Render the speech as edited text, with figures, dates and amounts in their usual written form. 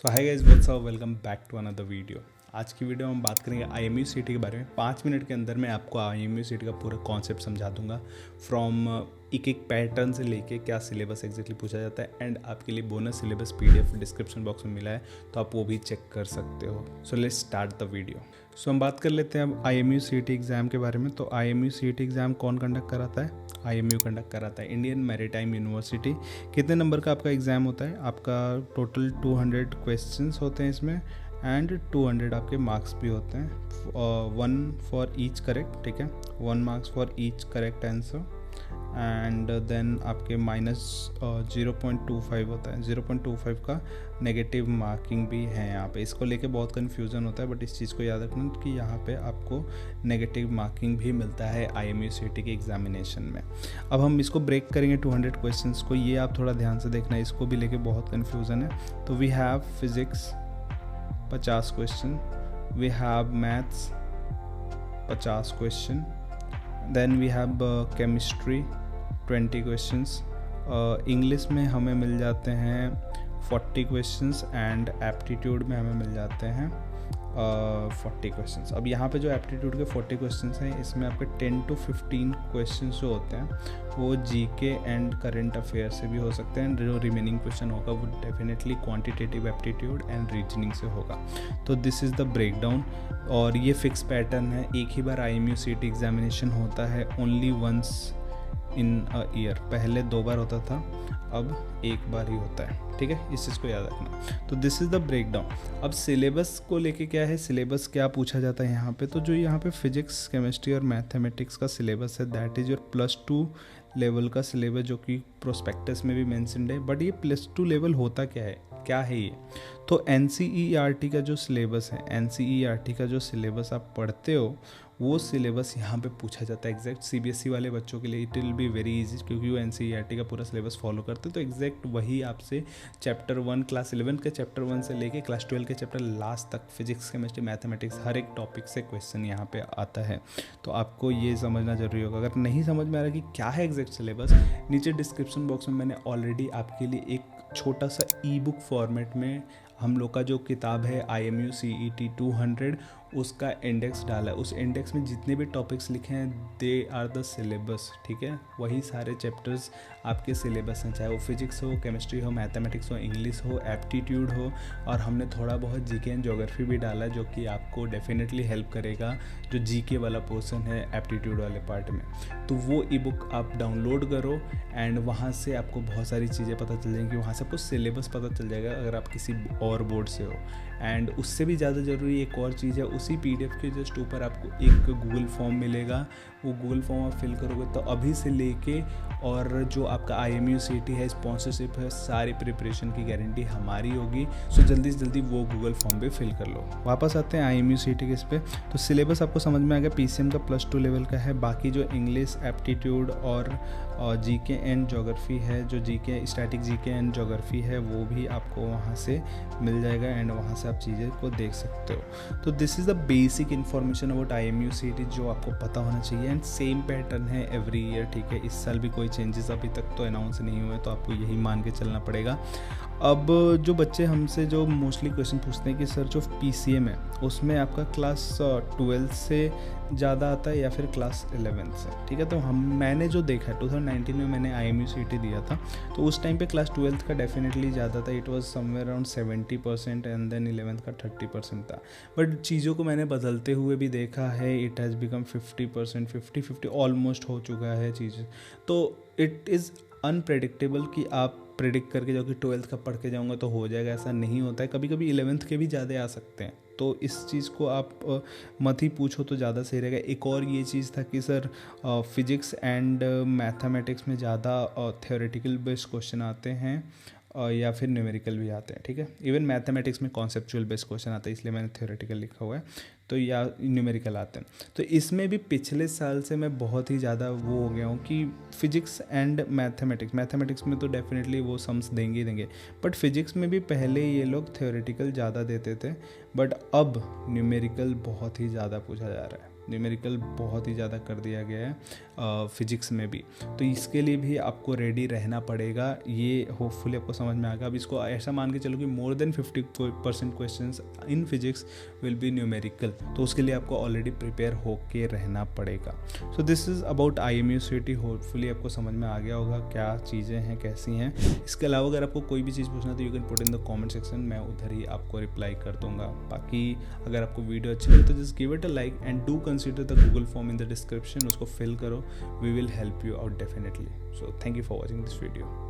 So hi guys, what's up, welcome back to another video. आज की video में हम बात करेंगे IMU CET के बारे में। 5 मिनट के अंदर मैं आपको IMU CET का पूरा कॉन्सेप्ट समझा दूंगा, फ्रॉम एक एक पैटर्न से लेके क्या सिलेबस एग्जैक्टली पूछा जाता है। एंड आपके लिए bonus syllabus PDF description box में मिला है, तो आप वो भी चेक कर सकते हो। So let's start the video. So हम बात कर लेते हैं अब IMU CET एग्ज़ाम के बारे में। तो IMU CET एग्ज़ाम कौन कंडक्ट कराता है? IMU कंडक्ट कराता है, इंडियन मैरीटाइम यूनिवर्सिटी। कितने नंबर का आपका एग्ज़ाम होता है? आपका टोटल 200 क्वेश्चंस होते हैं इसमें, एंड 200 आपके मार्क्स भी होते हैं, 1 फॉर ईच करेक्ट, ठीक है, 1 marks for each correct answer. And then आपके माइनस 0.25 होता है, 0.25 का नेगेटिव मार्किंग भी है यहाँ पे। इसको लेके बहुत कन्फ्यूज़न होता है, बट इस चीज़ को याद रखना कि यहाँ पे आपको नेगेटिव मार्किंग भी मिलता है IMU CET के एग्जामिनेशन में। अब हम इसको ब्रेक करेंगे 200 क्वेश्चंस को, ये आप थोड़ा ध्यान से देखना, इसको भी लेके बहुत कन्फ्यूज़न है। तो we have physics 50 question, we have maths 50 question, then we have chemistry 20 questions, English में हमें मिल जाते हैं 40 क्वेश्चंस, एंड एप्टीट्यूड में हमें मिल जाते हैं 40 क्वेश्चंस। अब यहाँ पे जो एप्टीट्यूड के 40 क्वेश्चंस हैं, इसमें आपके 10 to 15 क्वेश्चंस जो होते हैं वो GK एंड करंट अफेयर से भी हो सकते हैं। जो रिमेनिंग क्वेश्चन होगा वो definitely quantitative aptitude and reasoning से होगा। तो दिस इज़ द ब्रेकडाउन, और ये फिक्स पैटर्न है। एक ही बार IMU CET एग्जामिनेशन होता है, only once in a year. पहले 2 बार होता था, अब 1 बार ही होता है, ठीक है, इस चीज़ को याद रखना। तो दिस इज़ द ब्रेकडाउन। अब सिलेबस को लेके क्या है, सिलेबस क्या पूछा जाता है यहाँ पे? तो जो यहाँ पे फिजिक्स, केमिस्ट्री और मैथमेटिक्स का सिलेबस है, दैट इज़ योर +2 लेवल का सिलेबस, जो कि प्रोस्पेक्टस में भी मेंशन्ड है। बट ये +2 लेवल होता क्या है ये? तो NCERT का जो सिलेबस है, NCERT का जो सिलेबस आप पढ़ते हो, वो सिलेबस यहाँ पे पूछा जाता है एग्जैक्ट। CBSE वाले बच्चों के लिए it will be very easy, क्योंकि वो NCERT का पूरा सिलेबस फॉलो करते हैं। तो एग्जैक्ट वही आपसे चैप्टर 1 क्लास 11 के चैप्टर 1 से लेके क्लास 12 के चैप्टर लास्ट तक, फिजिक्स, केमिस्ट्री, मैथमेटिक्स, हर एक टॉपिक से क्वेश्चन यहाँ पे आता है। तो आपको ये समझना जरूरी होगा। अगर नहीं समझ में आ रहा कि क्या है एग्जैक्ट सिलेबस, नीचे डिस्क्रिप्शन बॉक्स में मैंने ऑलरेडी आपके लिए एक छोटा सा ई-बुक फॉर्मेट में हम लोग का जो किताब है IMU CET 200, उसका इंडेक्स डाला है। उस इंडेक्स में जितने भी टॉपिक्स लिखे हैं, दे आर द सिलेबस, ठीक है, वही सारे चैप्टर्स आपके सिलेबस हैं, चाहे वो फिजिक्स हो, केमिस्ट्री हो, मैथमेटिक्स हो, इंग्लिश हो, एप्टीट्यूड हो, और हमने थोड़ा बहुत GK एंड ज्योग्राफी भी डाला, जो कि आपको डेफिनेटली हेल्प करेगा जो GK वाला पोर्सन है एप्टीट्यूड वाले पार्ट में। तो वो ई-बुक आप डाउनलोड करो, एंड वहाँ से आपको बहुत सारी चीज़ें पता चल जाएंगी। वहाँ से आपको सिलेबस पता चल जाएगा अगर आप किसी और बोर्ड से हो। एंड उससे भी ज़्यादा ज़रूरी एक और चीज़ है, उसी PDF के जस्ट ऊपर आपको एक गूगल फॉर्म मिलेगा। वो गूगल फॉर्म आप फिल करोगे तो अभी से लेके और जो आपका IMU CET है, स्पॉन्सरशिप है, सारी प्रिपरेशन की गारंटी हमारी होगी। सो जल्दी से जल्दी वो गूगल फॉर्म भी फिल कर लो। वापस आते हैं IMU CET के इस पे। तो सिलेबस आपको समझ में आ गया, PCM का +2 लेवल का है। बाकी जो इंग्लिश, एप्टीट्यूड और GK एंड ज्योग्राफी है, जो GK static GK and geography है, वो भी आपको वहाँ से मिल जाएगा, एंड वहाँ से आप चीज़ें को देख सकते हो। तो this is the basic information about IMU CET जो आपको पता होना चाहिए। एंड सेम पैटर्न है एवरी ईयर, ठीक है, इस साल भी कोई चेंजेस अभी तक तो अनाउंस नहीं हुए, तो आपको यही मान के चलना पड़ेगा। अब जो बच्चे हमसे जो मोस्टली क्वेश्चन पूछते हैं कि सर जो PCM है उसमें आपका क्लास 12 से ज़्यादा आता है या फिर क्लास 11 से, ठीक है। तो मैंने जो देखा है 2019 में मैंने IMU CET दिया था, तो उस टाइम पे क्लास 12 का डेफिनेटली ज़्यादा था, it was somewhere around 70%, and then 11th का 30% था। बट चीज़ों को मैंने बदलते हुए भी देखा है, इट हैज़ बिकम 50%, 50-50 ऑलमोस्ट हो चुका है चीज़। तो इट इज़ अनप्रेडिक्टेबल कि आप प्रेडिक्ट करके जो कि 12th का पढ़ के जाऊँगा तो हो जाएगा, ऐसा नहीं होता है। कभी कभी 11th के भी ज़्यादा आ सकते हैं, तो इस चीज़ को आप मत ही पूछो तो ज़्यादा सही रहेगा। एक और ये चीज़ था कि सर फिजिक्स एंड मैथमेटिक्स में ज़्यादा थ्योरेटिकल बेस्ड क्वेश्चन आते हैं या फिर न्यूमेरिकल भी आते हैं, ठीक है। इवन मैथमेटिक्स में कॉन्सेप्चुअल बेस्ड क्वेश्चन आता है, इसलिए मैंने थ्योरेटिकल लिखा हुआ है, तो या न्यूमेरिकल आते हैं। तो इसमें भी पिछले साल से मैं बहुत ही ज़्यादा वो हो गया हूँ कि फिजिक्स एंड मैथमेटिक्स में तो डेफिनेटली वो सम्स देंगे ही देंगे, बट फिजिक्स में भी पहले ये लोग थ्योरेटिकल ज़्यादा देते थे, बट अब न्यूमेरिकल बहुत ही ज़्यादा पूछा जा रहा है। न्यूमेरिकल बहुत ही ज़्यादा कर दिया गया है फिजिक्स में भी। तो इसके लिए भी आपको रेडी रहना पड़ेगा। ये होपफुली आपको समझ में आएगा। अब इसको ऐसा मान के चलो कि more than 50% questions in physics will be numerical, तो उसके लिए आपको ऑलरेडी प्रिपेयर होके रहना पड़ेगा। So this is about IMUCT। Hopefully आपको समझ में आ गया होगा क्या चीज़ें हैं, कैसी हैं। इसके अलावा अगर आपको कोई भी चीज़ पूछना तो you can put in the comment section, मैं उधर ही आपको रिप्लाई कर दूंगा। बाकी अगर आपको वीडियो अच्छी लगे तो just give it a like and do consider the Google form in the description, उसको फिल करो, we will help you out definitely. So thank you for watching this video.